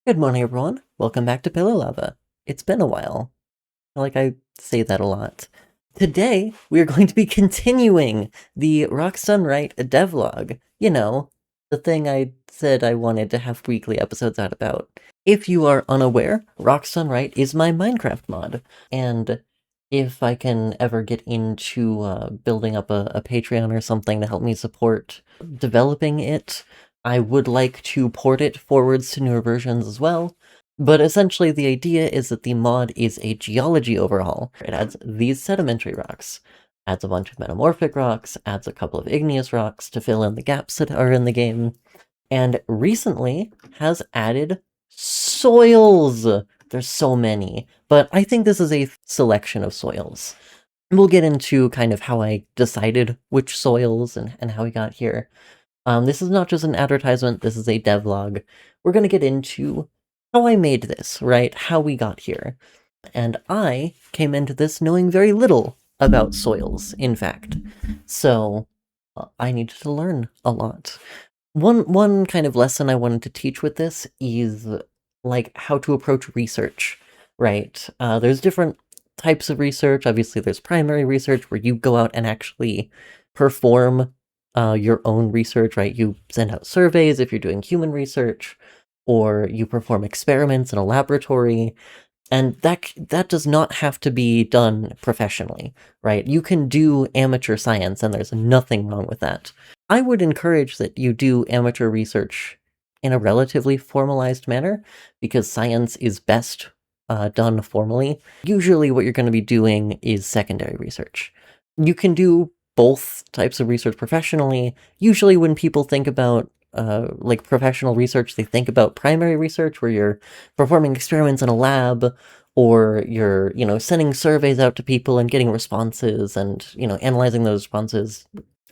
Good morning, everyone. Welcome back to Pillow Lava. It's been a while. I feel like I say that a lot. Today, we are going to be continuing the Rocks Done Right devlog. You know, the thing I said I wanted to have weekly episodes out about. If you are unaware, Rocks Done Right is my Minecraft mod. And if I can ever get into building up a Patreon or something to help me support developing it, I would like to port it forwards to newer versions as well. But essentially the idea is that the mod is a geology overhaul. It adds these sedimentary rocks, adds a bunch of metamorphic rocks, adds a couple of igneous rocks to fill in the gaps that are in the game, and recently has added soils. There's so many, but I think this is a selection of soils. We'll get into kind of how I decided which soils and how we got here. This is not just an advertisement, this is a devlog. We're going to get into how I made this, right? How we got here. And I came into this knowing very little about soils, in fact. So I needed to learn a lot. One kind of lesson I wanted to teach with this is like how to approach research, right? There's different types of research. Obviously, there's primary research where you go out and actually perform your own research, right? You send out surveys if you're doing human research, or you perform experiments in a laboratory, and that does not have to be done professionally, right? You can do amateur science, and there's nothing wrong with that. I would encourage that you do amateur research in a relatively formalized manner, because science is best done formally. Usually what you're going to be doing is secondary research. You can do both types of research professionally. Usually when people think about like professional research, they think about primary research where you're performing experiments in a lab, or you're, sending surveys out to people and getting responses and, analyzing those responses.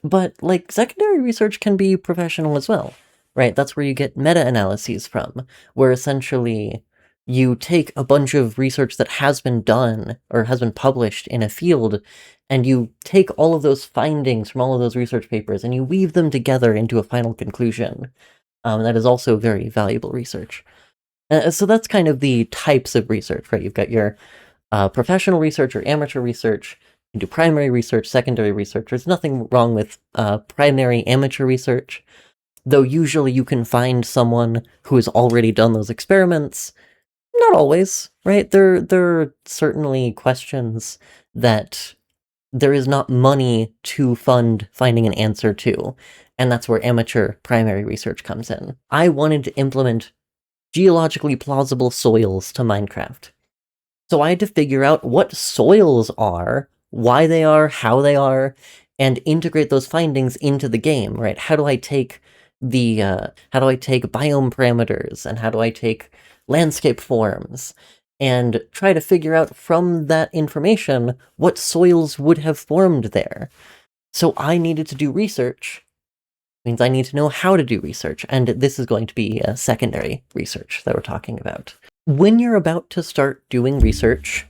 But like secondary research can be professional as well, right? That's where you get meta-analyses from, where essentially you take a bunch of research that has been done or has been published in a field, and you take all of those findings from all of those research papers and you weave them together into a final conclusion. That is also very valuable research. So that's kind of the types of research, right? You've got your professional research or amateur research. You do primary research, secondary research. There's nothing wrong with primary amateur research, though usually you can find someone who has already done those experiments. Not always, right? There are certainly questions that there is not money to fund finding an answer to, and that's where amateur primary research comes in. I wanted to implement geologically plausible soils to Minecraft. So I had to figure out what soils are, why they are, how they are, and integrate those findings into the game, right? How do I take biome parameters, and how do I take landscape forms, and try to figure out from that information what soils would have formed there. So I needed to do research. Means I need to know how to do research, and this is going to be a secondary research that we're talking about. When you're about to start doing research,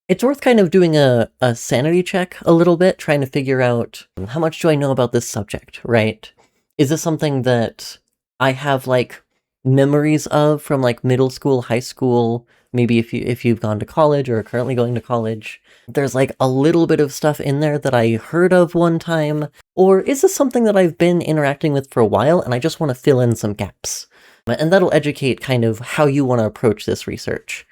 it's worth kind of doing a sanity check a little bit, trying to figure out how much do I know about this subject, right? Is this something that I have like memories of from like middle school, high school, maybe if you've gone to college or are currently going to college? There's like a little bit of stuff in there that I heard of one time, or is this something that I've been interacting with for a while and I just want to fill in some gaps? And that'll educate kind of how you want to approach this research.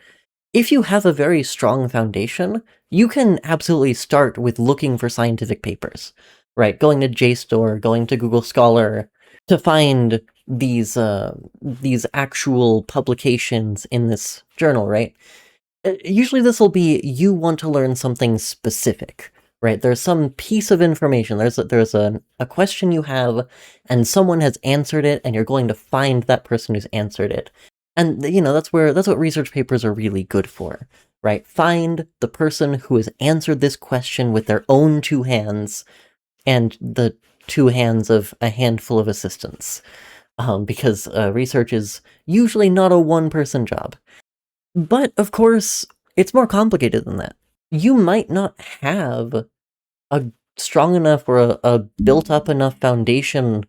If you have a very strong foundation, you can absolutely start with looking for scientific papers, right? Going to JSTOR, going to Google Scholar to find these actual publications in this journal, right? Usually this will be you want to learn something specific, right? There's some piece of information, there's a question you have, and someone has answered it, and you're going to find that person who's answered it. And, that's what research papers are really good for, right? Find the person who has answered this question with their own two hands, and the two hands of a handful of assistants. Because research is usually not a one-person job. But, of course, it's more complicated than that. You might not have a strong enough or a built-up enough foundation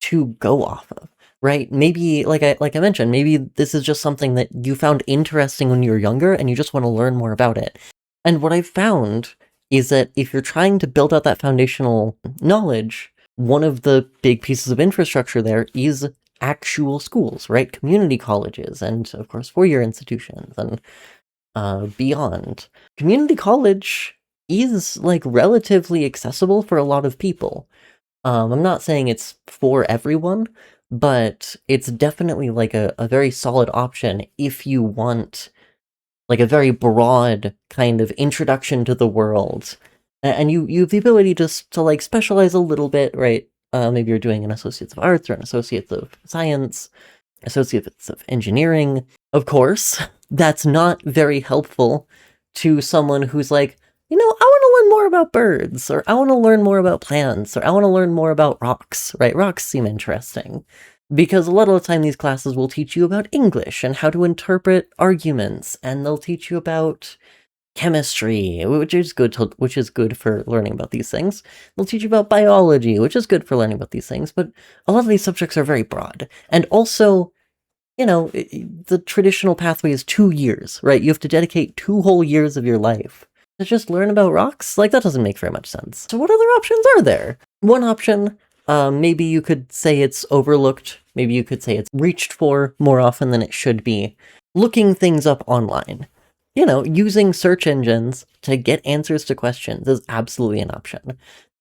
to go off of. right? Maybe, like I mentioned, maybe this is just something that you found interesting when you were younger and you just want to learn more about it. And what I've found is that if you're trying to build out that foundational knowledge, one of the big pieces of infrastructure there is actual schools, right? Community colleges, and of course, four-year institutions, and beyond. Community college is, like, relatively accessible for a lot of people. I'm not saying it's for everyone, but it's definitely, like, a very solid option if you want, like, a very broad kind of introduction to the world. And you have the ability just to, like, specialize a little bit, right? Maybe you're doing an Associates of Arts or an Associates of Science, Associates of Engineering. Of course, that's not very helpful to someone who's like, I want to learn more about birds, or I want to learn more about plants, or I want to learn more about rocks, right? Rocks seem interesting. Because a lot of the time these classes will teach you about English and how to interpret arguments, and they'll teach you about chemistry, which is good for learning about these things. They'll teach you about biology, which is good for learning about these things, but a lot of these subjects are very broad. And also, the traditional pathway is 2 years, right? You have to dedicate 2 whole years of your life to just learn about rocks? Like, that doesn't make very much sense. So what other options are there? One option, maybe you could say it's overlooked. Maybe you could say it's reached for more often than it should be. Looking things up online. Using search engines to get answers to questions is absolutely an option.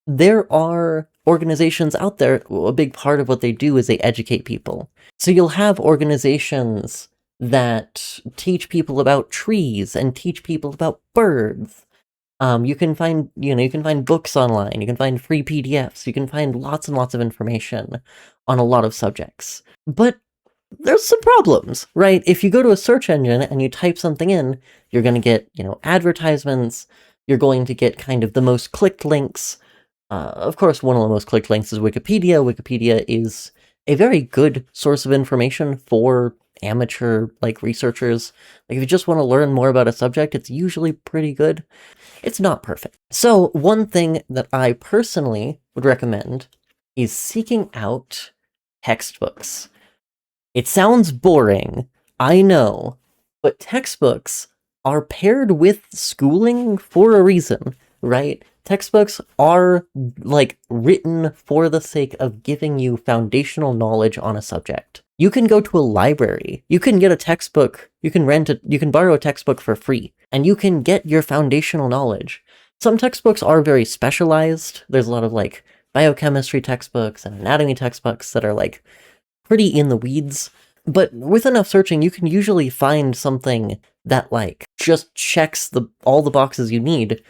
There are organizations out there, a big part of what they do is they educate people. So you'll have organizations that teach people about trees and teach people about birds. You can find books online, you can find free PDFs, you can find lots and lots of information on a lot of subjects. But there's some problems, right? If you go to a search engine and you type something in, you're going to get, advertisements, you're going to get kind of the most clicked links. Of course, one of the most clicked links is Wikipedia. Wikipedia is a very good source of information for amateur, like, researchers. Like, if you just want to learn more about a subject, it's usually pretty good. It's not perfect. So one thing that I personally would recommend is seeking out textbooks. It sounds boring, I know, but textbooks are paired with schooling for a reason, right? Textbooks are, like, written for the sake of giving you foundational knowledge on a subject. You can go to a library, you can get a textbook, you can borrow a textbook for free, and you can get your foundational knowledge. Some textbooks are very specialized. There's a lot of, like, biochemistry textbooks and anatomy textbooks that are, like, pretty in the weeds. But with enough searching, you can usually find something that, like, just checks all the boxes you need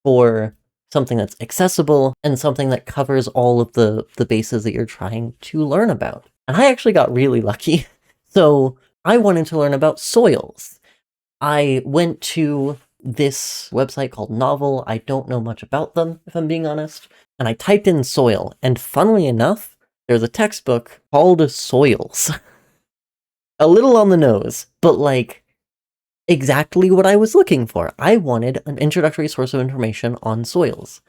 for something that's accessible and something that covers all of the bases that you're trying to learn about. And I actually got really lucky. So I wanted to learn about soils. I went to this website called Novel. I don't know much about them, if I'm being honest. And I typed in soil, and funnily enough, there's a textbook called Soils. A little on the nose, but, like, exactly what I was looking for. I wanted an introductory source of information on soils,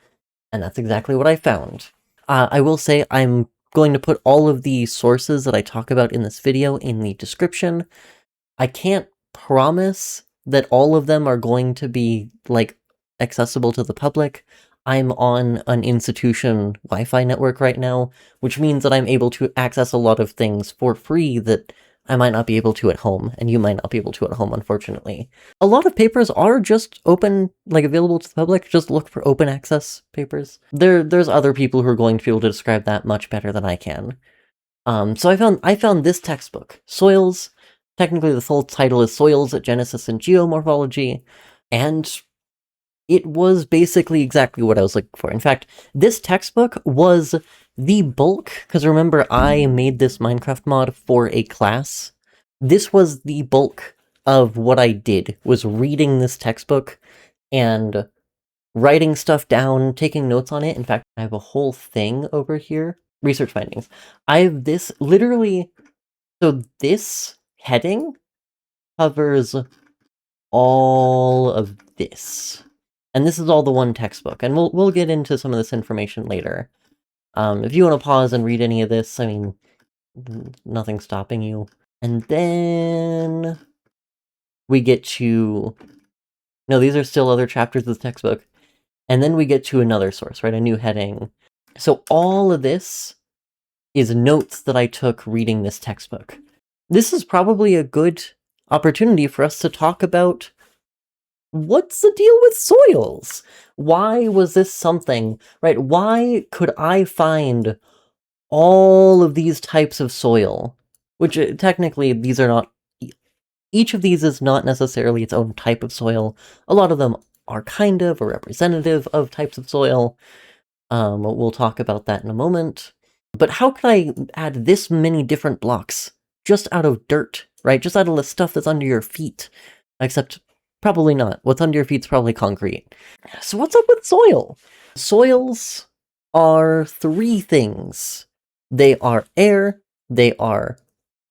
and that's exactly what I found. I will say I'm going to put all of the sources that I talk about in this video in the description. I can't promise that all of them are going to be, like, accessible to the public. I'm on an institution Wi-Fi network right now, which means that I'm able to access a lot of things for free that I might not be able to at home, and you might not be able to at home, unfortunately. A lot of papers are just open, like, available to the public. Just look for open access papers. There's other people who are going to be able to describe that much better than I can. So I found this textbook, Soils. Technically, the full title is Soils, Genesis and Geomorphology, and it was basically exactly what I was looking for. In fact, this textbook was the bulk, because remember, I made this Minecraft mod for a class. This was the bulk of what I did, was reading this textbook and writing stuff down, taking notes on it. In fact, I have a whole thing over here. Research findings. I have this literally... So this heading covers all of this. And this is all the one textbook, and we'll get into some of this information later. If you want to pause and read any of this, I mean, nothing stopping you. And then we get to... No, these are still other chapters of the textbook. And then we get to another source, right? A new heading. So all of this is notes that I took reading this textbook. This is probably a good opportunity for us to talk about what's the deal with soils? Why was this something, right? Why could I find all of these types of soil? Which technically, these are not... Each of these is not necessarily its own type of soil. A lot of them are kind of or representative of types of soil. We'll talk about that in a moment. But how could I add this many different blocks just out of dirt, right? Just out of the stuff that's under your feet. Except, probably not. What's under your feet's probably concrete. So what's up with soil? Soils are three things. They are air, they are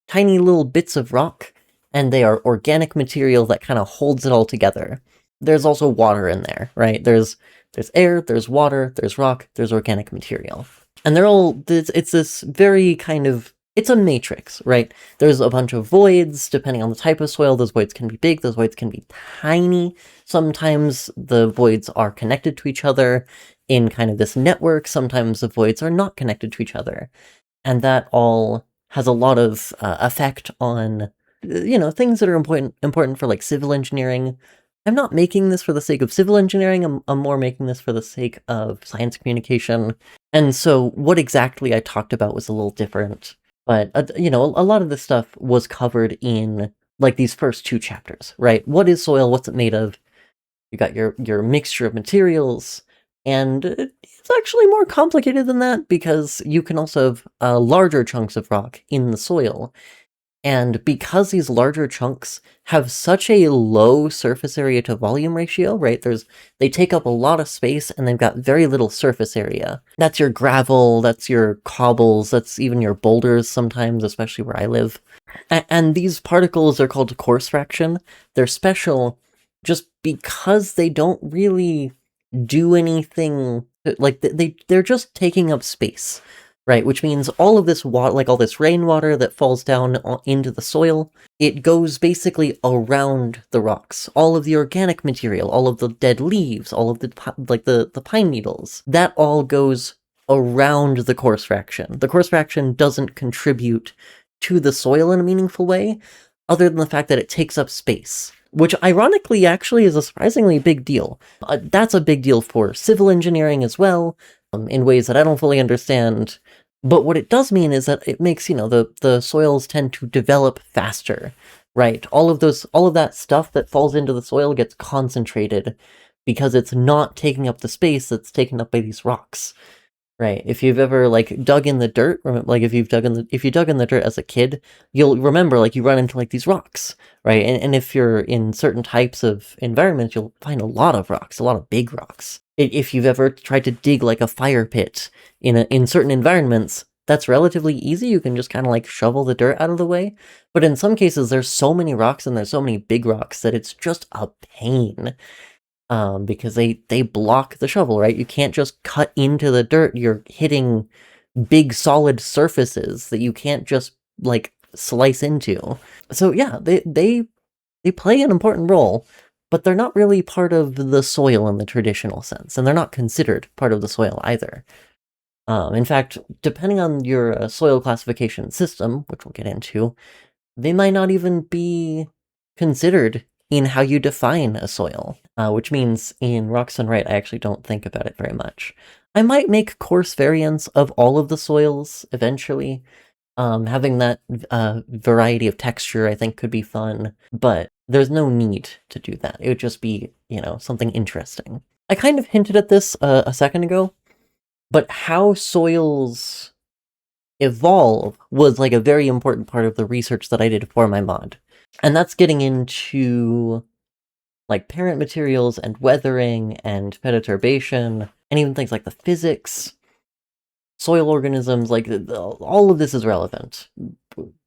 tiny little bits of rock, and they are organic material that kind of holds it all together. There's also water in there, right? There's air, there's water, there's rock, there's organic material. And they're all, it's this very kind of, it's a matrix, right? There's a bunch of voids, depending on the type of soil. Those voids can be big, those voids can be tiny. Sometimes the voids are connected to each other in kind of this network. Sometimes the voids are not connected to each other. And that all has a lot of effect on, things that are important for like civil engineering. I'm not making this for the sake of civil engineering, I'm more making this for the sake of science communication. And so what exactly I talked about was a little different. But, a lot of this stuff was covered in, like, these first two chapters, right? What is soil? What's it made of? You got your mixture of materials, and it's actually more complicated than that, because you can also have larger chunks of rock in the soil. And because these larger chunks have such a low surface area to volume ratio, right? They take up a lot of space and they've got very little surface area. That's your gravel, that's your cobbles, that's even your boulders sometimes, especially where I live. And these particles are called coarse fraction. They're special just because they don't really do anything, like they're just taking up space. Right, which means all of this water, like all this rainwater that falls down into the soil, it goes basically around the rocks. All of the organic material, all of the dead leaves, all of the pine needles, that all goes around the coarse fraction. The coarse fraction doesn't contribute to the soil in a meaningful way, other than the fact that it takes up space. Which ironically actually is a surprisingly big deal. That's a big deal for civil engineering as well, in ways that I don't fully understand. But what it does mean is that it makes, the soils tend to develop faster, right? All of that stuff that falls into the soil gets concentrated because it's not taking up the space that's taken up by these rocks. Right. If you've ever dug in the dirt, like if you dug in the dirt as a kid, you'll remember you run into these rocks, right? And if you're in certain types of environments, you'll find a lot of rocks, a lot of big rocks. If you've ever tried to dig a fire pit in certain environments, that's relatively easy. You can just kind of shovel the dirt out of the way. But in some cases, there's so many rocks and there's so many big rocks that it's just a pain. Because they block the shovel, right? You can't just cut into the dirt. You're hitting big solid surfaces that you can't just slice into. So yeah, they play an important role, but they're not really part of the soil in the traditional sense, and they're not considered part of the soil either. In fact, depending on your soil classification system, which we'll get into, they might not even be considered in how you define a soil, which means in Rockstone Right, I actually don't think about it very much. I might make coarse variants of all of the soils eventually. Having that variety of texture I think could be fun, but there's no need to do that. It would just be, something interesting. I kind of hinted at this a second ago, but how soils evolve was a very important part of the research that I did for my mod. And that's getting into parent materials and weathering and perturbation and even things like the physics, soil organisms, all of this is relevant.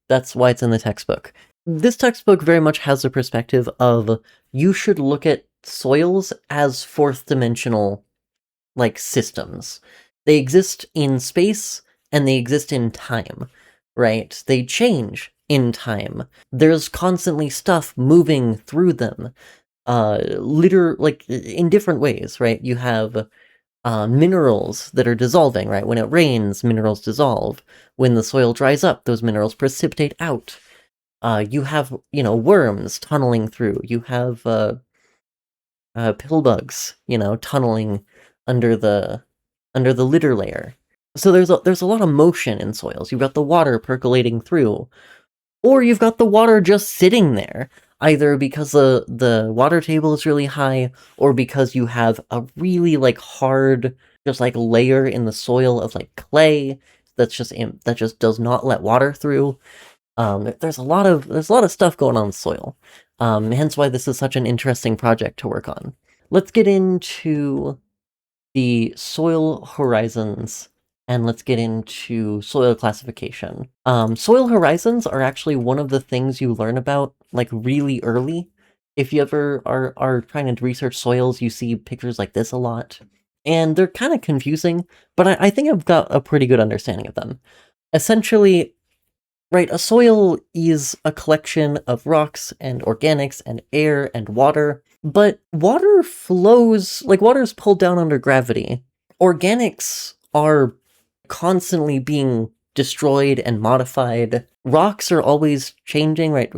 That's why it's in the textbook. This textbook very much has the perspective of you should look at soils as fourth dimensional systems. They exist in space and they exist in time, right? They change in time. There's constantly stuff moving through them, like in different ways, right? You have minerals that are dissolving, right? When it rains, minerals dissolve. When the soil dries up, those minerals precipitate out. You have, worms tunneling through. You have pill bugs, tunneling under the litter layer. So there's a lot of motion in soils. You've got the water percolating through, or you've got the water just sitting there, either because the water table is really high, or because you have a really hard just layer in the soil of clay that just does not let water through. There's a lot of stuff going on in soil. Hence why this is such an interesting project to work on. Let's get into the soil horizons, and let's get into soil classification. Soil horizons are actually one of the things you learn about really early. If you ever are trying to research soils, you see pictures like this a lot. And they're kind of confusing, but I think I've got a pretty good understanding of them. Essentially, right, a soil is a collection of rocks and organics and air and water, but water flows, water is pulled down under gravity. Organics are constantly being destroyed and modified. Rocks are always changing, right?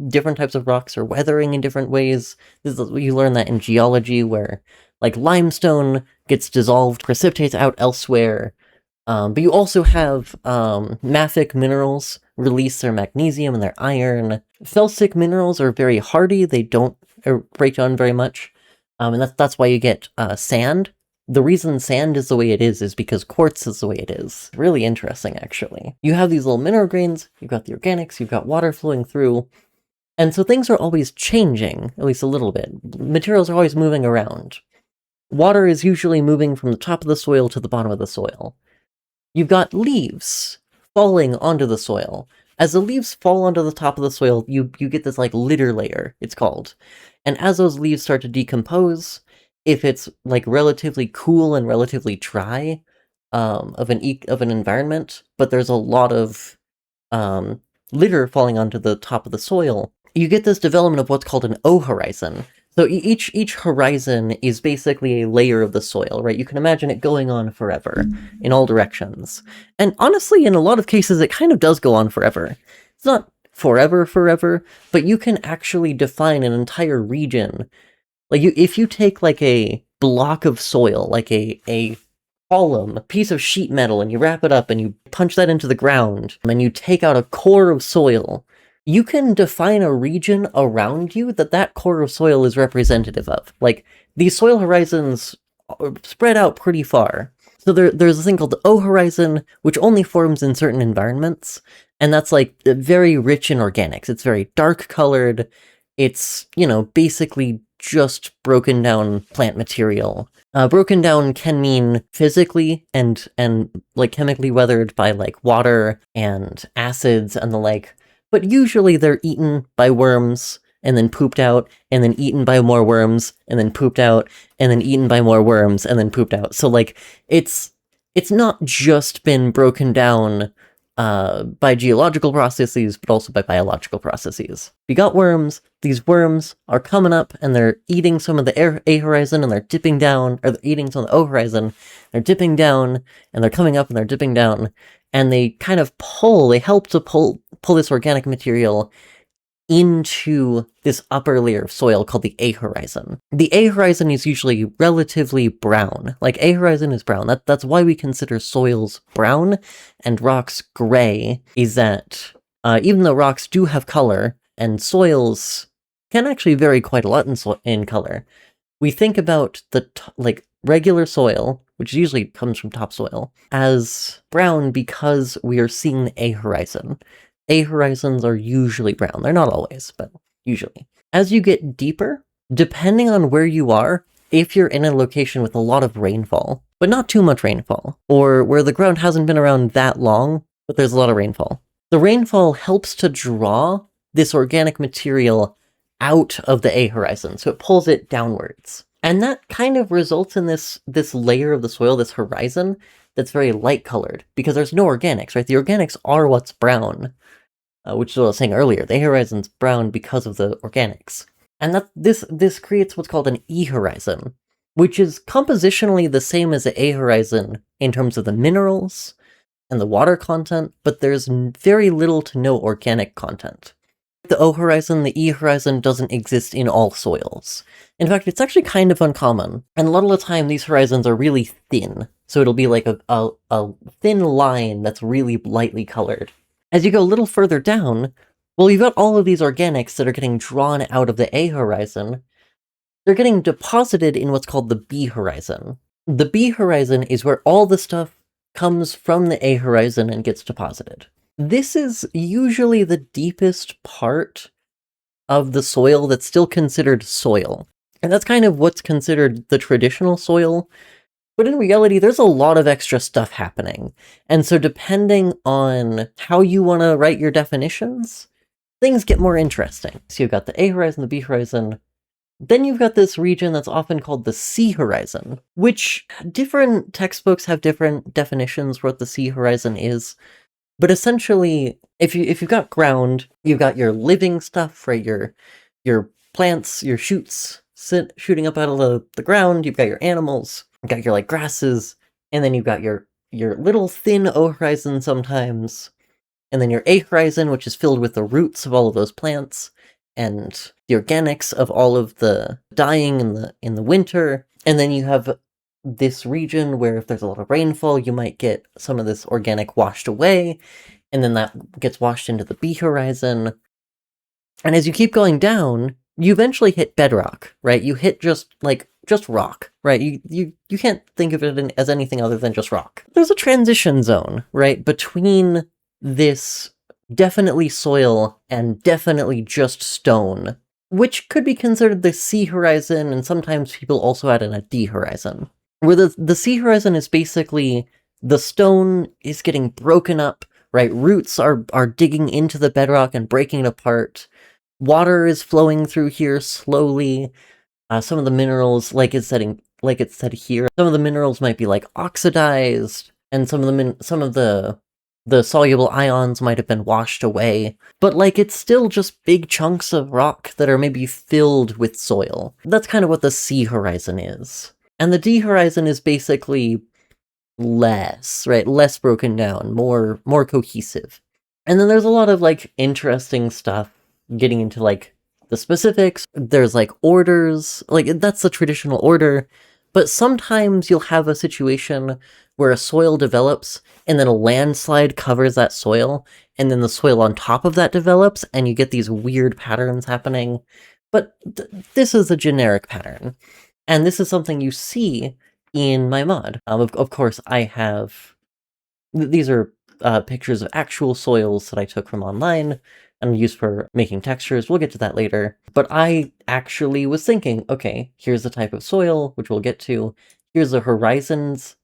Different types of rocks are weathering in different ways. You learn that in geology, where limestone gets dissolved, precipitates out elsewhere. But you also have mafic minerals release their magnesium and their iron. Felsic minerals are very hardy. They don't break down very much. And that's why you get sand. The reason sand is the way it is because quartz is the way it is. Really interesting, actually. You have these little mineral grains, you've got the organics, you've got water flowing through, and so things are always changing, at least a little bit. Materials are always moving around. Water is usually moving from the top of the soil to the bottom of the soil. You've got leaves falling onto the soil. As the leaves fall onto the top of the soil, you get this litter layer, it's called. And as those leaves start to decompose, if it's relatively cool and relatively dry of an environment, but there's a lot of litter falling onto the top of the soil, you get this development of what's called an O horizon. So each horizon is basically a layer of the soil, right? You can imagine it going on forever in all directions. And honestly, in a lot of cases, it kind of does go on forever. It's not forever, but you can actually define an entire region. If you take a block of soil, a column, a piece of sheet metal, and you wrap it up and you punch that into the ground, and you take out a core of soil, you can define a region around you that core of soil is representative of. These soil horizons spread out pretty far. So there's a thing called the O horizon, which only forms in certain environments, and that's very rich in organics. It's very dark colored. It's, basically just broken down plant material. Broken down can mean physically and chemically weathered by water and acids and the like. But usually they're eaten by worms, and then pooped out, and then eaten by more worms, and then pooped out, and then eaten by more worms, and then pooped out. So, it's not just been broken down by geological processes, but also by biological processes. You got worms, these worms are coming up, and they're eating some of the A horizon, and they're dipping down, or they're eating some of the O horizon, they're dipping down, and they're coming up, and they're dipping down, and they kind of they help to pull this organic material into this upper layer of soil called the A horizon. The A horizon is usually relatively brown. A horizon is brown. That's why we consider soils brown and rocks gray, is that even though rocks do have color, and soils can actually vary quite a lot in color, we think about the regular soil, which usually comes from topsoil, as brown because we are seeing the A horizon. A horizons are usually brown. They're not always, but usually. As you get deeper, depending on where you are, if you're in a location with a lot of rainfall, but not too much rainfall, or where the ground hasn't been around that long, but there's a lot of rainfall, the rainfall helps to draw this organic material out of the A horizon, so it pulls it downwards. And that kind of results in this layer of the soil, this horizon, that's very light colored, because there's no organics, right? The organics are what's brown, which is what I was saying earlier. The A horizon's brown because of the organics. And this creates what's called an E horizon, which is compositionally the same as the A horizon in terms of the minerals and the water content, but there's very little to no organic content. The O horizon, the E horizon doesn't exist in all soils. In fact, it's actually kind of uncommon, and a lot of the time these horizons are really thin, so it'll be like a thin line that's really lightly colored. As you go a little further down, well, you've got all of these organics that are getting drawn out of the A horizon. They're getting deposited in what's called the B horizon. The B horizon is where all the stuff comes from the A horizon and gets deposited. This is usually the deepest part of the soil that's still considered soil. And that's kind of what's considered the traditional soil. But in reality, there's a lot of extra stuff happening. And so depending on how you want to write your definitions, things get more interesting. So you've got the A horizon, the B horizon. Then you've got this region that's often called the C horizon, which different textbooks have different definitions for what the C horizon is. But essentially, if you've got ground, you've got your living stuff, right? Your plants, your shoots shooting up out of the ground. You've got your animals. You've got your like grasses, and then you've got your little thin O horizon sometimes, and then your A horizon, which is filled with the roots of all of those plants and the organics of all of the dying in the winter. And then you have this region where if there's a lot of rainfall, you might get some of this organic washed away, and then that gets washed into the B horizon. And as you keep going down, you eventually hit bedrock, right? You hit just rock, right? You can't think of it as anything other than just rock. There's a transition zone, right, between this definitely soil and definitely just stone, which could be considered the C horizon, and sometimes people also add in a D horizon. Where the C horizon is basically the stone is getting broken up, right? Roots are digging into the bedrock and breaking it apart. Water is flowing through here slowly. Some of the minerals, like it's said here, some of the minerals might be like oxidized, and some of the soluble ions might have been washed away. But like it's still just big chunks of rock that are maybe filled with soil. That's kind of what the C horizon is. And the D horizon is basically less, right? Less broken down, more cohesive. And then there's a lot of like interesting stuff getting into like the specifics. There's like orders, like that's the traditional order, but sometimes you'll have a situation where a soil develops and then a landslide covers that soil, and then the soil on top of that develops, and you get these weird patterns happening. But this is a generic pattern. And this is something you see in my mod. Of course, I have... These are pictures of actual soils that I took from online and used for making textures. We'll get to that later. But I actually was thinking, okay, here's the type of soil, which we'll get to. Here's the horizons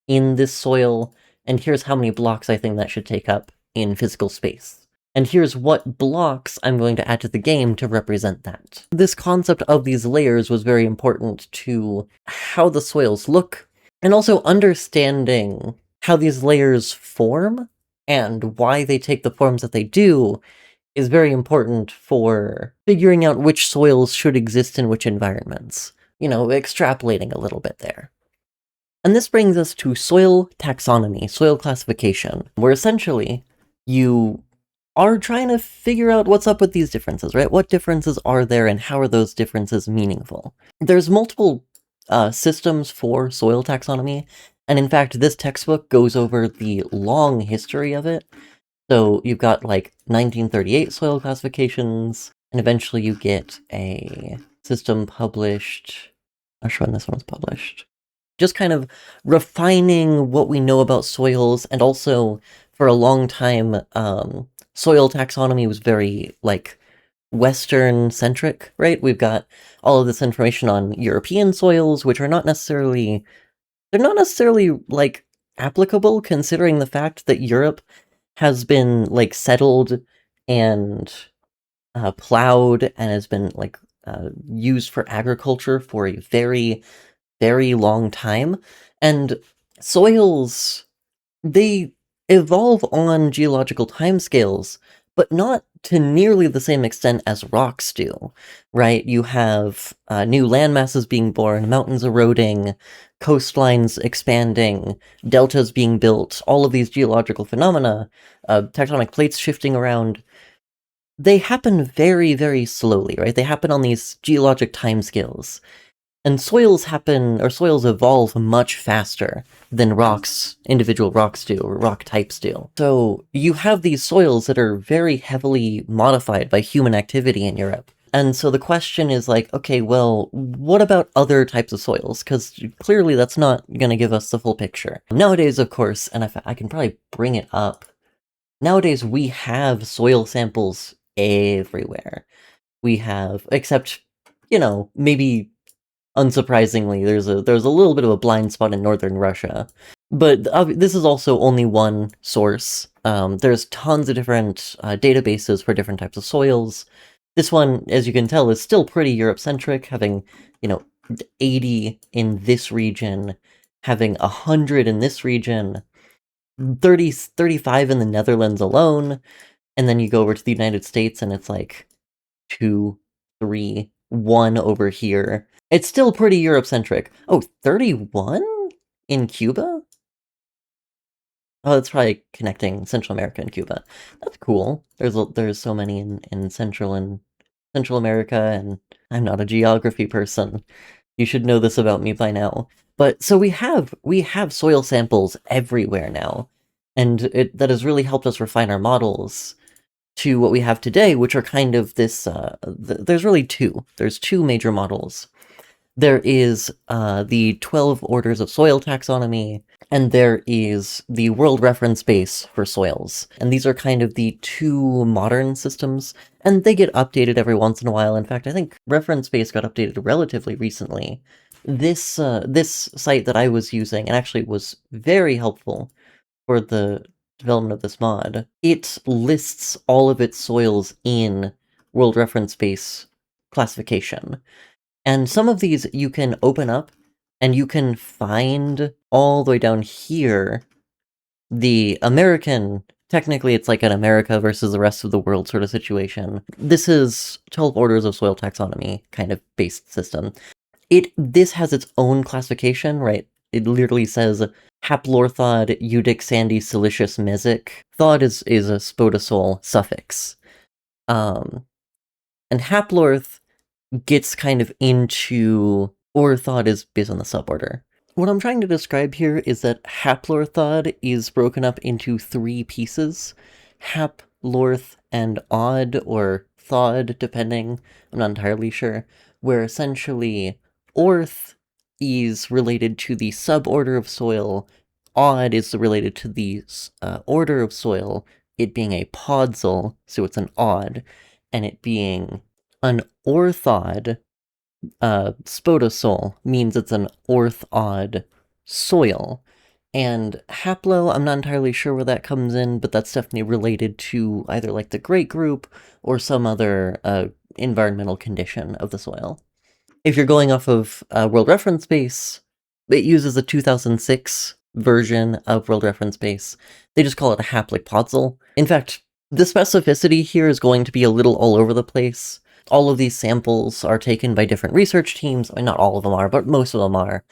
in this soil, and here's how many blocks I think that should take up in physical space. And here's what blocks I'm going to add to the game to represent that. This concept of these layers was very important to how the soils look, and also understanding how these layers form and why they take the forms that they do is very important for figuring out which soils should exist in which environments. You know, extrapolating a little bit there. And this brings us to soil taxonomy, soil classification, where essentially you are trying to figure out what's up with these differences, right? What differences are there and how are those differences meaningful? There's multiple systems for soil taxonomy, and in fact, this textbook goes over the long history of it. So you've got like 1938 soil classifications, and eventually you get a system published. I'm not sure when this one was published. Just kind of refining what we know about soils, and also for a long time, soil taxonomy was very like Western centric, right? We've got all of this information on European soils, which are not necessarily like applicable, considering the fact that Europe has been like settled and plowed and has been like used for agriculture for a very, very long time. And Soils, they evolve on geological timescales, but not to nearly the same extent as rocks do, right? You have new land masses being born, mountains eroding, coastlines expanding, deltas being built, all of these geological phenomena, tectonic plates shifting around. They happen very, very slowly, right? They happen on these geologic timescales. And soils happen, or soils evolve much faster than rocks, individual rocks do, or rock types do. So you have these soils that are very heavily modified by human activity in Europe. And so the question is like, okay, well, what about other types of soils? Because clearly that's not going to give us the full picture. Nowadays, of course, and if I can probably bring it up, nowadays we have soil samples everywhere. We have, except, maybe unsurprisingly, there's a little bit of a blind spot in northern Russia. But this is also only one source. There's tons of different databases for different types of soils. This one, as you can tell, is still pretty Europe-centric, having, 80 in this region, having 100 in this region, 35 in the Netherlands alone, and then you go over to the United States and it's like 2, 3, 1 over here. It's still pretty Europe-centric. Oh, 31 in Cuba? Oh, that's probably connecting Central America and Cuba. That's cool. There's so many in Central America, and I'm not a geography person. You should know this about me by now. But so we have soil samples everywhere now, and that has really helped us refine our models to what we have today, which are kind of this. There's really two. There's two major models. There is the 12 Orders of Soil Taxonomy, and there is the World Reference Base for Soils. And these are kind of the two modern systems, and they get updated every once in a while. In fact, I think Reference Base got updated relatively recently. This site that I was using, and actually was very helpful for the development of this mod, it lists all of its soils in World Reference Base classification. And some of these you can open up, and you can find all the way down here the American. Technically, it's like an America versus the rest of the world sort of situation. This is 12 Orders of Soil Taxonomy kind of based system. This has its own classification, right? It literally says haplorthod, Udic, sandy, silicious, mesic. Thod is a spodosol suffix. And haplorth gets kind of into orthod is based on the suborder. What I'm trying to describe here is that haplorthod is broken up into 3 pieces: hap, lorth, and odd, or thod, depending. I'm not entirely sure. Where essentially orth is related to the suborder of soil, odd is related to the order of soil, it being a podzol, so it's an odd, and it being an orthod, spodosol, means it's an orth-odd soil. And haplo, I'm not entirely sure where that comes in, but that's definitely related to either like the Great Group or some other environmental condition of the soil. If you're going off of World Reference Base, it uses a 2006 version of World Reference Base. They just call it a haploid podzol. In fact, the specificity here is going to be a little all over the place. All of these samples are taken by different research teams. I mean, not all of them are, but most of them are.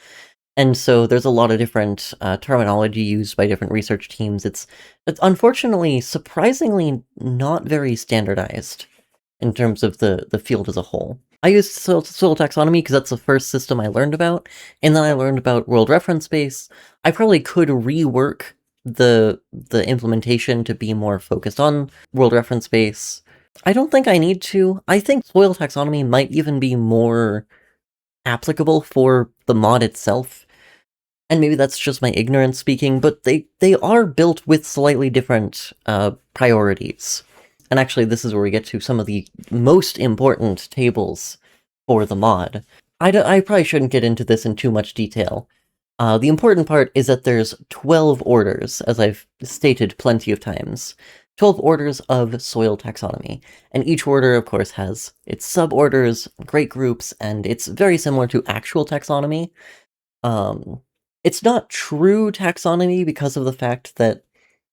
And so there's a lot of different terminology used by different research teams. It's unfortunately surprisingly not very standardized in terms of the field as a whole. I used soil taxonomy because that's the first system I learned about, and then I learned about World Reference Base. I probably could rework the implementation to be more focused on World Reference Base. I don't think I need to. I think soil taxonomy might even be more applicable for the mod itself. And maybe that's just my ignorance speaking, but they are built with slightly different priorities. And actually, this is where we get to some of the most important tables for the mod. I probably shouldn't get into this in too much detail. The important part is that there's 12 orders, as I've stated plenty of times. 12 orders of soil taxonomy. And each order, of course, has its suborders, great groups, and it's very similar to actual taxonomy. It's not true taxonomy because of the fact that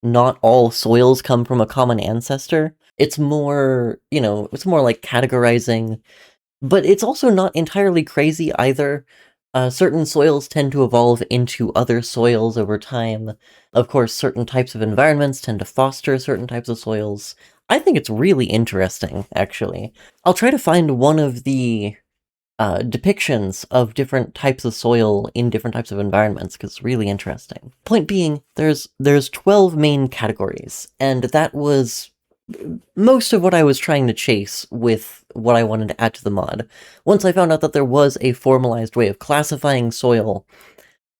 not all soils come from a common ancestor. It's more, it's more like categorizing, but it's also not entirely crazy either. Certain soils tend to evolve into other soils over time. Of course, certain types of environments tend to foster certain types of soils. I think it's really interesting, actually. I'll try to find one of the depictions of different types of soil in different types of environments, because it's really interesting. Point being, there's 12 main categories, and that was most of what I was trying to chase with what I wanted to add to the mod. Once I found out that there was a formalized way of classifying soil,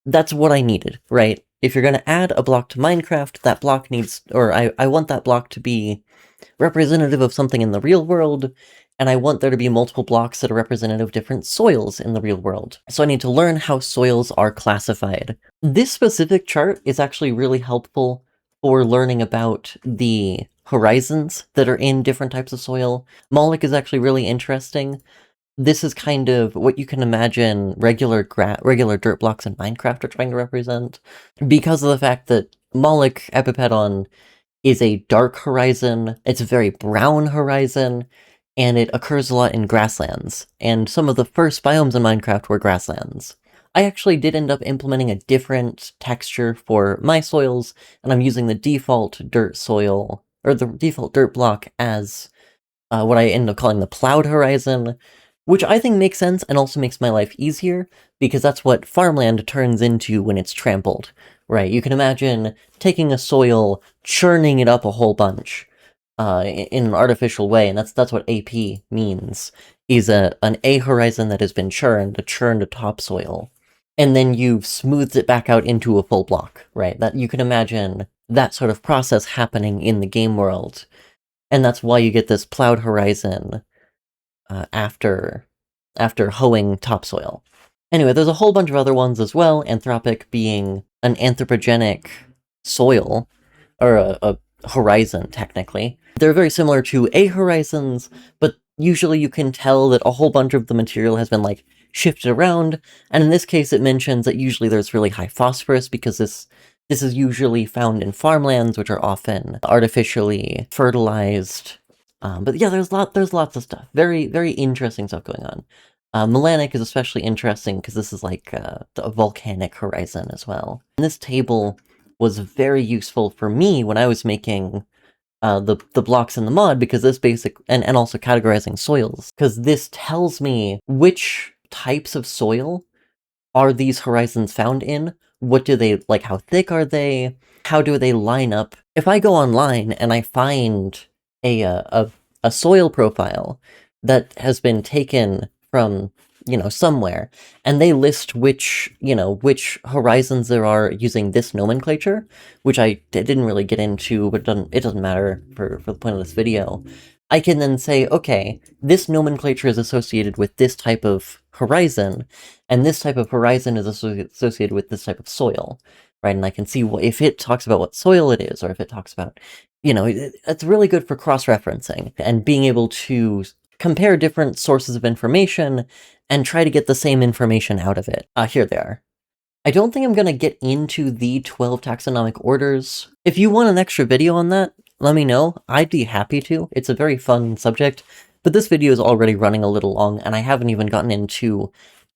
that's what I needed, right? If you're going to add a block to Minecraft, that block needs, or I want that block to be representative of something in the real world, and I want there to be multiple blocks that are representative of different soils in the real world. So I need to learn how soils are classified. This specific chart is actually really helpful for learning about the horizons that are in different types of soil. Moloch is actually really interesting. This is kind of what you can imagine regular dirt blocks in Minecraft are trying to represent, because of the fact that Moloch Epipedon is a dark horizon, it's a very brown horizon, and it occurs a lot in grasslands, and some of the first biomes in Minecraft were grasslands. I actually did end up implementing a different texture for my soils, and I'm using the default dirt soil, or the default dirt block as what I end up calling the plowed horizon, which I think makes sense and also makes my life easier, because that's what farmland turns into when it's trampled, right? You can imagine taking a soil, churning it up a whole bunch in an artificial way, and that's what AP means, is an A horizon that has been churned, a churned topsoil, and then you've smoothed it back out into a full block, right? That you can imagine that sort of process happening in the game world, and that's why you get this plowed horizon after hoeing topsoil. Anyway, there's a whole bunch of other ones as well, Anthropic being an anthropogenic soil, or a horizon, technically. They're very similar to A horizons, but usually you can tell that a whole bunch of the material has been, like, shifted around, and in this case it mentions that usually there's really high phosphorus, because this is usually found in farmlands, which are often artificially fertilized. But yeah, there's lots of stuff. Very, very interesting stuff going on. Melanic is especially interesting because this is like a volcanic horizon as well. And this table was very useful for me when I was making the blocks in the mod, because this and also categorizing soils, because this tells me which types of soil are these horizons found in? What do they, like, how thick are they? How do they line up? If I go online and I find a soil profile that has been taken from, somewhere, and they list which horizons there are using this nomenclature, which I didn't really get into, but it doesn't matter for the point of this video, I can then say, okay, this nomenclature is associated with this type of horizon, and this type of horizon is associated with this type of soil, right? And I can see if it talks about what soil it is, or if it talks about, it's really good for cross-referencing, and being able to compare different sources of information, and try to get the same information out of it. Here they are. I don't think I'm going to get into the 12 taxonomic orders. If you want an extra video on that, let me know. I'd be happy to. It's a very fun subject, but this video is already running a little long, and I haven't even gotten into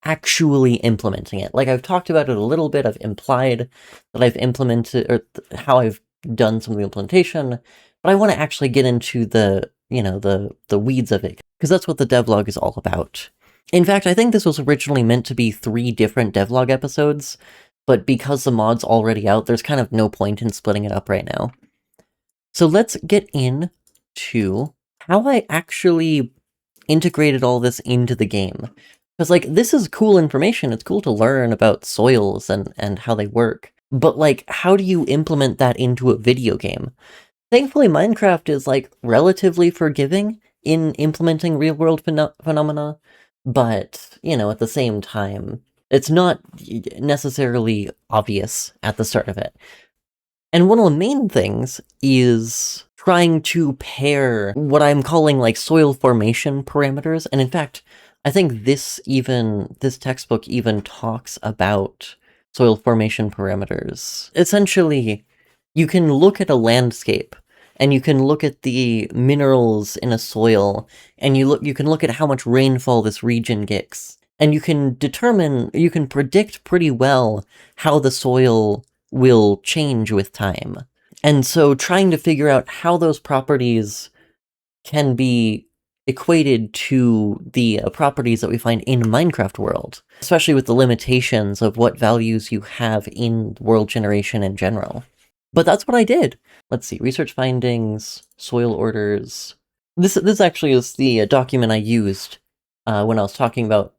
actually implementing it. Like, I've talked about it a little bit, I've implied that I've implemented, or how I've done some of the implementation, but I want to actually get into the, the weeds of it, because that's what the devlog is all about. In fact, I think this was originally meant to be 3 different devlog episodes, but because the mod's already out, there's kind of no point in splitting it up right now. So let's get into how I actually integrated all this into the game. Because, like, this is cool information, it's cool to learn about soils and how they work, but, like, how do you implement that into a video game? Thankfully, Minecraft is, like, relatively forgiving in implementing real-world phenomena, but, at the same time, it's not necessarily obvious at the start of it. And one of the main things is trying to pair what I'm calling, like, soil formation parameters, and in fact, I think this textbook even talks about soil formation parameters. Essentially, you can look at a landscape and you can look at the minerals in a soil and you can look at how much rainfall this region gets. And you can predict pretty well how the soil will change with time. And so trying to figure out how those properties can be equated to the properties that we find in Minecraft world, especially with the limitations of what values you have in world generation in general. But that's what I did. Let's see, research findings, soil orders. This actually is the document I used when I was talking about,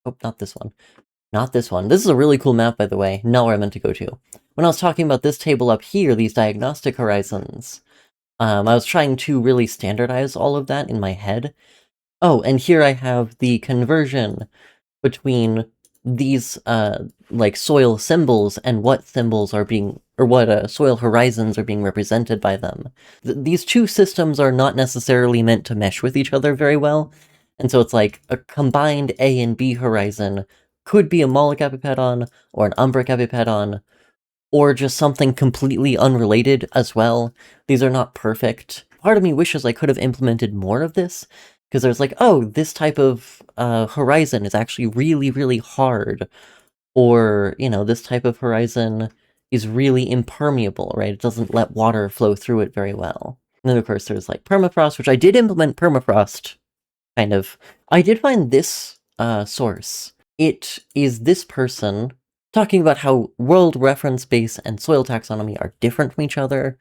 oh, not this one. Not this one. This is a really cool map, by the way. Not where I meant to go to. When I was talking about this table up here, these diagnostic horizons, I was trying to really standardize all of that in my head. Oh, and here I have the conversion between these, like, soil symbols and what symbols are being, or what soil horizons are being represented by them. These two systems are not necessarily meant to mesh with each other very well, and so it's like a combined A and B horizon could be a Moloch epipedon, or an Umbric epipedon, or just something completely unrelated as well. These are not perfect. Part of me wishes I could have implemented more of this, because there's like, oh, this type of horizon is actually really, really hard, or, you know, this type of horizon is really impermeable, right? It doesn't let water flow through it very well. And then, of course, there's like permafrost, which I did implement permafrost, kind of. I did find this source. It is this person talking about how world reference base and soil taxonomy are different from each other.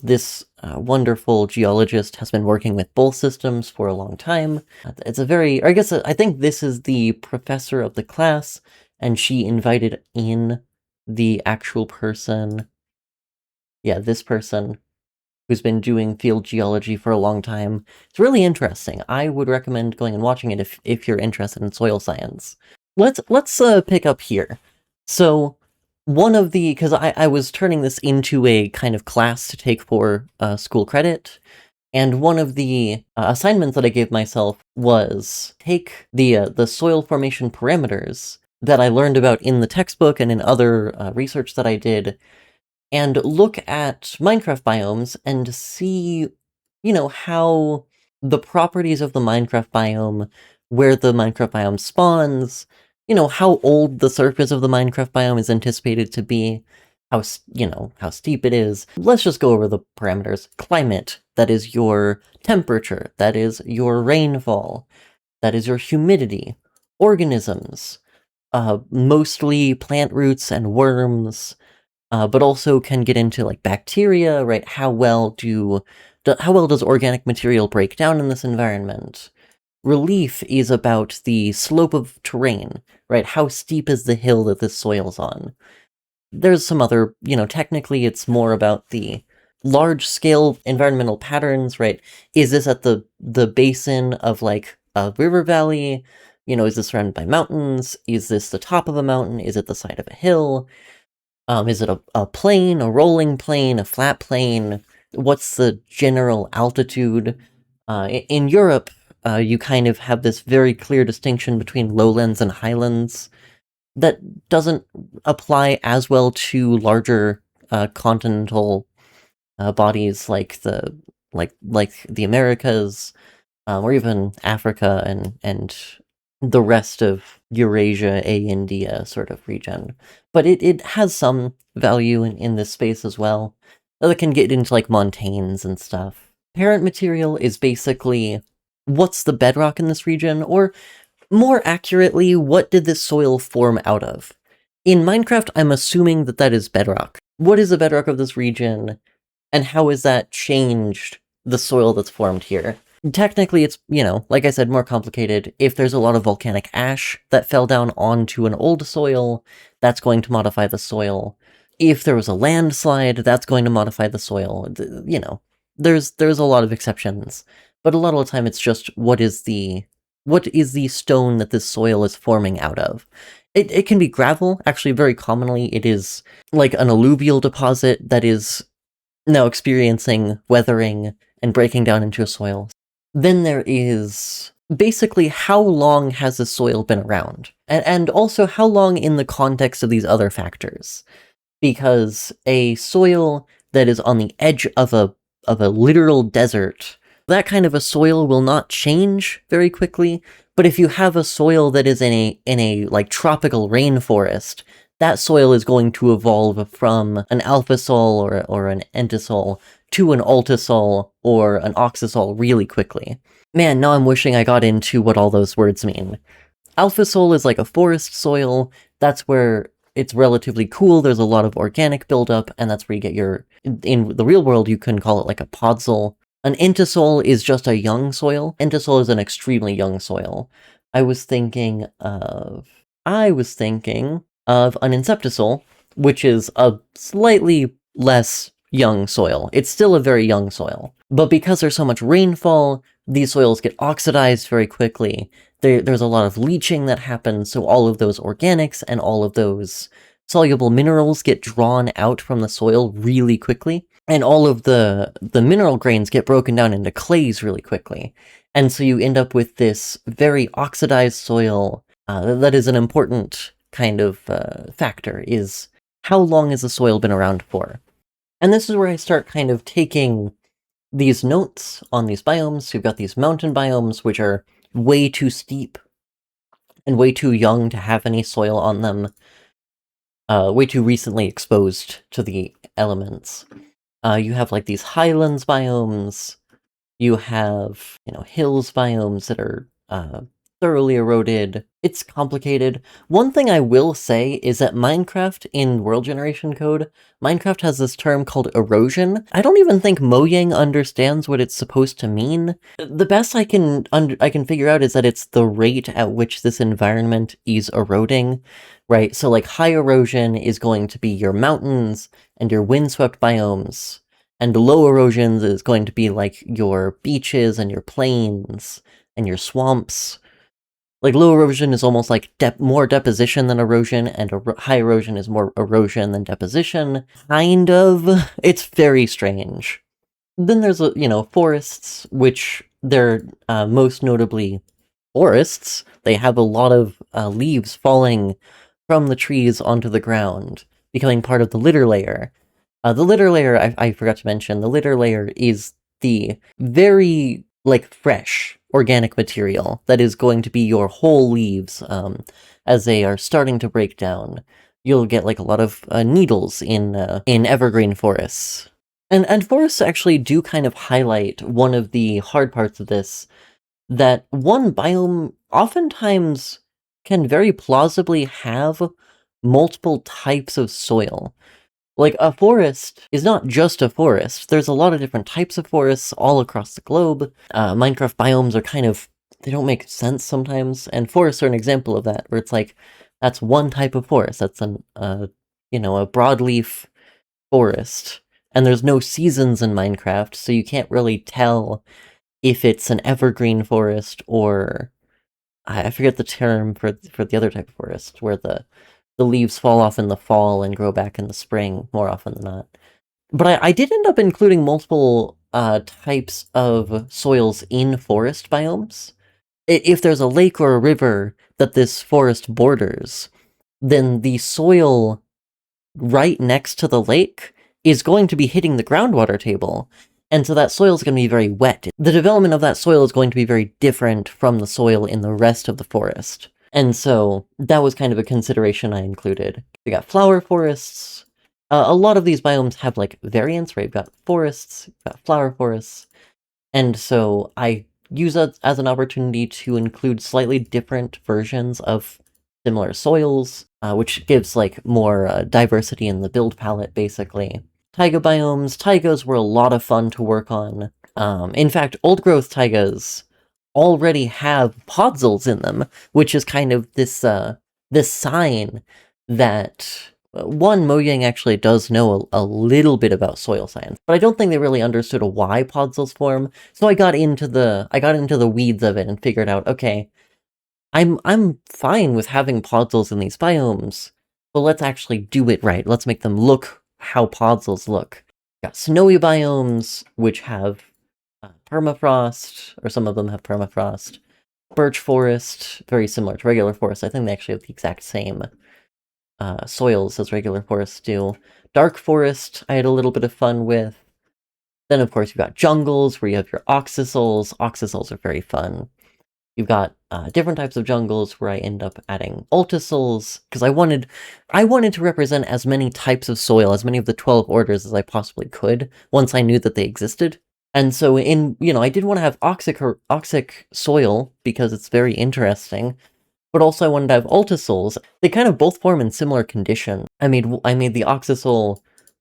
This wonderful geologist has been working with both systems for a long time. It's a very, or I guess, I think this is the professor of the class, and she invited in the actual person. Yeah, this person who's been doing field geology for a long time. It's really interesting. I would recommend going and watching it if you're interested in soil science. Let's pick up here. So one of the, because I was turning this into a kind of class to take for school credit, and one of the assignments that I gave myself was take the soil formation parameters that I learned about in the textbook and in other research that I did, and look at Minecraft biomes and see, you know, how the properties of the Minecraft biome, where the Minecraft biome spawns, you know, how old the surface of the Minecraft biome is anticipated to be, how, you know, how steep it is. Let's just go over the parameters. Climate, that is your temperature, that is your rainfall, that is your humidity. Organisms, mostly plant roots and worms, but also can get into like bacteria, right? How well does organic material break down in this environment? Relief is about the slope of terrain, right? How steep is the hill that this soil's on? There's some other, you know, technically it's more about the large-scale environmental patterns, right? Is this at the basin of like a river valley? You know, is this surrounded by mountains? Is this the top of a mountain? Is it the side of a hill? Is it a plain, a rolling plain, a flat plain? What's the general altitude? In Europe, you kind of have this very clear distinction between lowlands and highlands that doesn't apply as well to larger continental bodies like the Americas, or even Africa and the rest of Eurasia, India sort of region. But it has some value in this space as well. That can get into like montanes and stuff. Parent material is basically what's the bedrock in this region, or more accurately, what did this soil form out of? In Minecraft, I'm assuming that that is bedrock. What is the bedrock of this region, and how has that changed the soil that's formed here? Technically, it's, you know, like I said, more complicated. If there's a lot of volcanic ash that fell down onto an old soil, that's going to modify the soil. If there was a landslide, that's going to modify the soil. You know, there's a lot of exceptions, but a lot of the time it's just what is the stone that this soil is forming out of. It can be gravel. Actually, very commonly it is like an alluvial deposit that is now experiencing weathering and breaking down into a soil. Then there is basically how long has the soil been around? And also how long in the context of these other factors? Because a soil that is on the edge of a literal desert, that kind of a soil will not change very quickly. But if you have a soil that is in a like tropical rainforest, that soil is going to evolve from an alphasol or an entisol to an altisol or an oxisol really quickly. Man, now I'm wishing I got into what all those words mean. Alphasol is like a forest soil. That's where it's relatively cool. There's a lot of organic buildup, and that's where you get your... In the real world, you can call it like a podzol. An entisol is just a young soil. Entisol is an extremely young soil. I was thinking of an inceptisol, which is a slightly less young soil. It's still a very young soil. But because there's so much rainfall, these soils get oxidized very quickly. There's a lot of leaching that happens, so all of those organics and all of those soluble minerals get drawn out from the soil really quickly, and all of the mineral grains get broken down into clays really quickly. And so you end up with this very oxidized soil. That is an important kind of factor, is how long has the soil been around for? And this is where I start kind of taking these notes on these biomes. So you've got these mountain biomes, which are way too steep and way too young to have any soil on them, way too recently exposed to the elements. You have like these highlands biomes, you have, hills biomes that are thoroughly eroded. It's complicated. One thing I will say is that Minecraft, in world generation code, Minecraft has this term called erosion. I don't even think Mojang understands what it's supposed to mean. The best I can figure out is that it's the rate at which this environment is eroding, right? So like high erosion is going to be your mountains and your windswept biomes, and low erosions is going to be like your beaches and your plains and your swamps. Like, low erosion is almost like more deposition than erosion, and high erosion is more erosion than deposition. Kind of. It's very strange. Then there's, forests, which they're most notably forests. They have a lot of leaves falling from the trees onto the ground, becoming part of the litter layer. The litter layer, I forgot to mention, the litter layer is the very, fresh organic material that is going to be your whole leaves as they are starting to break down. You'll get, a lot of needles in evergreen forests. And forests actually do kind of highlight one of the hard parts of this, that one biome oftentimes can very plausibly have multiple types of soil. Like, a forest is not just a forest. There's a lot of different types of forests all across the globe. Minecraft biomes are kind of... they don't make sense sometimes, and forests are an example of that, where it's like, that's one type of forest. That's a broadleaf forest. And there's no seasons in Minecraft, so you can't really tell if it's an evergreen forest or... I forget the term for the other type of forest, where the leaves fall off in the fall and grow back in the spring more often than not. But I did end up including multiple types of soils in forest biomes. If there's a lake or a river that this forest borders, then the soil right next to the lake is going to be hitting the groundwater table. And so that soil is going to be very wet. The development of that soil is going to be very different from the soil in the rest of the forest. And so that was kind of a consideration I included. We got flower forests. A lot of these biomes have variants, right? You've got forests, you've got flower forests. And so I use that as an opportunity to include slightly different versions of similar soils, which gives more diversity in the build palette, basically. Taiga biomes. Taigas were a lot of fun to work on. In fact, old-growth taigas already have podzols in them, which is kind of this sign that Mojang actually does know a little bit about soil science, but I don't think they really understood why podzols form. So I got into the weeds of it and figured out, okay, I'm fine with having podzols in these biomes, but let's actually do it right. Let's make them look how podzols look. Got snowy biomes, which have permafrost, or some of them have permafrost. Birch forest, very similar to regular forest. I think they actually have the exact same soils as regular forests do. Dark forest, I had a little bit of fun with. Then, of course, you've got jungles where you have your oxysols. Oxysols are very fun. You've got different types of jungles where I end up adding ultisols, because I wanted to represent as many types of soil, as many of the 12 orders as I possibly could, once I knew that they existed. And so I did want to have oxic soil, because it's very interesting, but also I wanted to have ultisols. They kind of both form in similar condition. I made the oxysol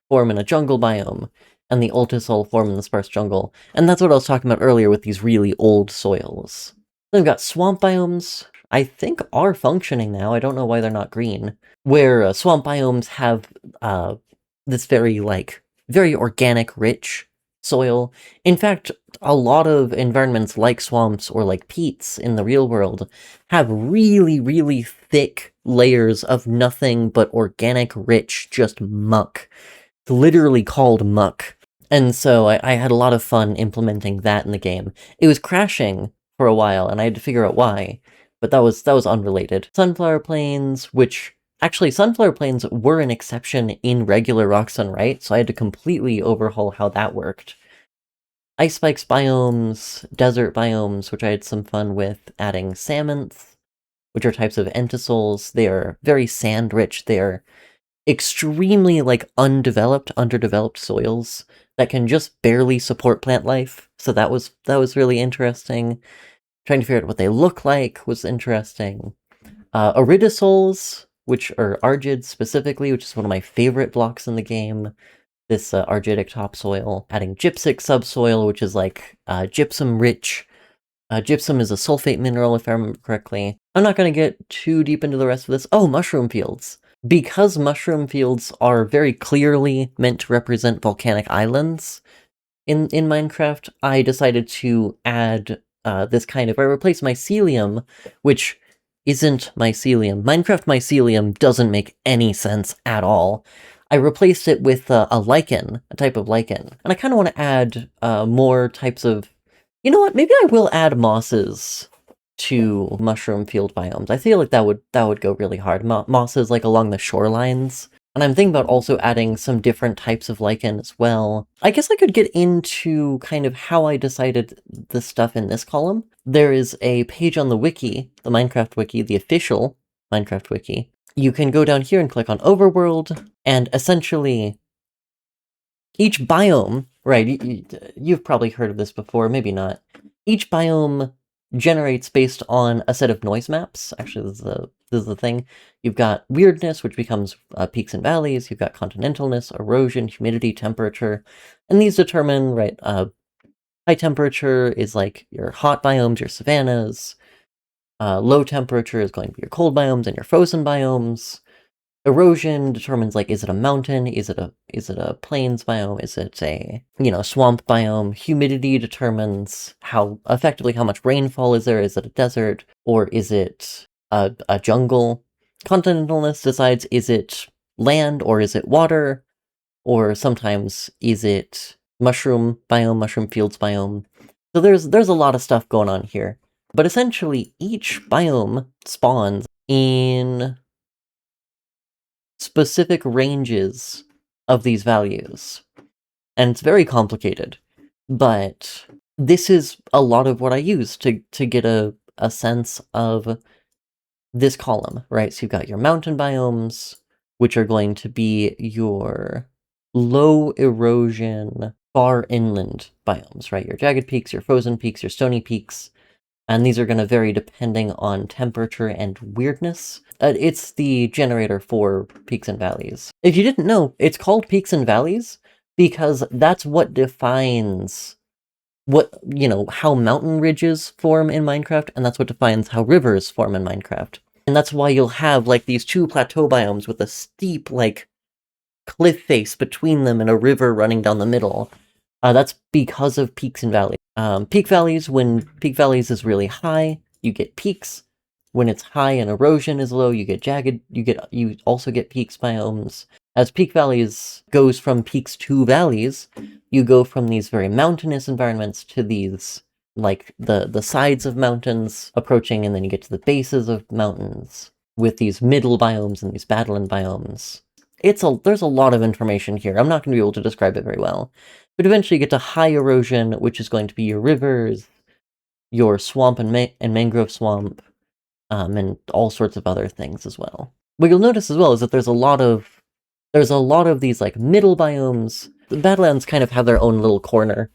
form in a jungle biome, and the ultisol form in the sparse jungle, and that's what I was talking about earlier with these really old soils. Then we've got swamp biomes. I think are functioning now. I don't know why they're not green. Where swamp biomes have this very organic, rich soil. In fact, a lot of environments like swamps or like peats in the real world have really, really thick layers of nothing but organic, rich, just muck. It's literally called muck. And so I had a lot of fun implementing that in the game. It was crashing for a while, and I had to figure out why, but that was unrelated. Sunflower plains, which actually sunflower plains were an exception in regular Roxanne, right? So I had to completely overhaul how that worked. Ice spikes biomes, desert biomes, which I had some fun with adding salmons, which are types of entisols. They are very sand rich. They are extremely underdeveloped soils that can just barely support plant life. So that was really interesting. Trying to figure out what they look like was interesting. Aridisols, which are argids specifically, which is one of my favorite blocks in the game. This argidic topsoil. Adding gypsic subsoil, which is like gypsum rich. Gypsum is a sulfate mineral, if I remember correctly. I'm not going to get too deep into the rest of this. Oh, mushroom fields. Because mushroom fields are very clearly meant to represent volcanic islands in Minecraft, I decided to add this kind of... I replaced mycelium, which isn't mycelium. Minecraft mycelium doesn't make any sense at all. I replaced it with a lichen, a type of lichen. And I kind of want to add more types of... You know what? Maybe I will add mosses to mushroom field biomes. I feel like that would go really hard. Mosses like along the shorelines. And I'm thinking about also adding some different types of lichen as well. I guess I could get into kind of how I decided the stuff in this column. There is a page on the wiki, the Minecraft wiki, the official Minecraft wiki. You can go down here and click on Overworld, and essentially each biome, right, you've probably heard of this before, maybe not. Each biome generates based on a set of noise maps. Actually, this is the thing. You've got weirdness, which becomes peaks and valleys. You've got continentalness, erosion, humidity, temperature. And these determine, right, high temperature is like your hot biomes, your savannas. Low temperature is going to be your cold biomes and your frozen biomes. Erosion determines, like, is it a mountain? Is it a plains biome? Is it a, swamp biome? Humidity determines how much rainfall is there. Is it a desert? Or is it a jungle? Continentalness decides, is it land or is it water? Or sometimes, is it mushroom biome, mushroom fields biome? So there's a lot of stuff going on here. But essentially, each biome spawns in specific ranges of these values. And it's very complicated. But this is a lot of what I use to get a sense of this column, right? So you've got your mountain biomes, which are going to be your low erosion, far inland biomes, right? Your jagged peaks, your frozen peaks, your stony peaks. And these are going to vary depending on temperature and weirdness. It's the generator for peaks and valleys. If you didn't know, it's called peaks and valleys because that's what defines how mountain ridges form in Minecraft, and that's what defines how rivers form in Minecraft. And that's why you'll have, like, these two plateau biomes with a steep, like, cliff face between them and a river running down the middle. That's because of peaks and valleys. Peak valleys, when peak valleys is really high, you get peaks. When it's high and erosion is low, you get jagged. You also get peaks biomes. As peak valleys goes from peaks to valleys, you go from these very mountainous environments to these like the sides of mountains approaching, and then you get to the bases of mountains with these middle biomes and these battleland biomes. There's a lot of information here. I'm not going to be able to describe it very well. But eventually you get to high erosion, which is going to be your rivers, your swamp and mangrove swamp, and all sorts of other things as well. What you'll notice as well is that there's a lot of these like middle biomes. The Badlands kind of have their own little corner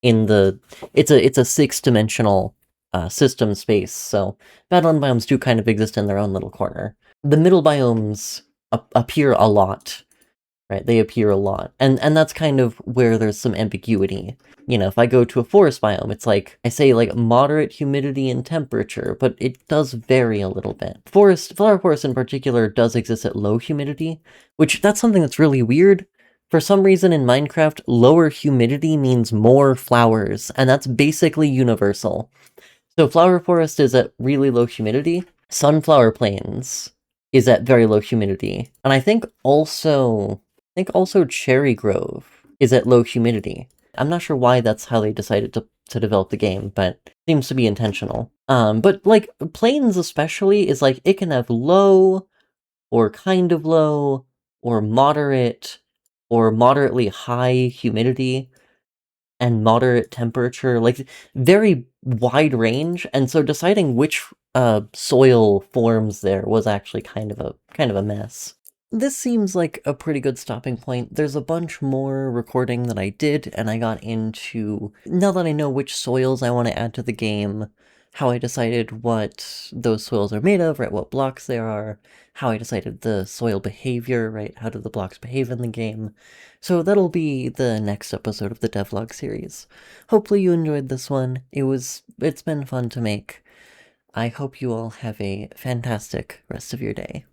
in the. It's a 6-dimensional system space, so Badland biomes do kind of exist in their own little corner. The middle biomes appear a lot, right? They appear a lot, and that's kind of where there's some ambiguity. You know, if I go to a forest biome, it's like, I say like moderate humidity and temperature, but it does vary a little bit. Flower forest in particular does exist at low humidity, which that's something that's really weird. For some reason in Minecraft, lower humidity means more flowers, and that's basically universal. So flower forest is at really low humidity. Sunflower plains is at very low humidity. And I think also Cherry Grove is at low humidity. I'm not sure why that's how they decided to develop the game, but seems to be intentional. But like plains especially is like, it can have low or kind of low or moderate or moderately high humidity and moderate temperature, like very wide range. And so deciding which soil forms there was actually kind of a mess. This seems like a pretty good stopping point. There's a bunch more recording that I did, and I got into, now that I know which soils I want to add to the game, how I decided what those soils are made of, right, what blocks there are, how I decided the soil behavior, right, how do the blocks behave in the game. So that'll be the next episode of the Devlog series. Hopefully you enjoyed this one. It's been fun to make. I hope you all have a fantastic rest of your day.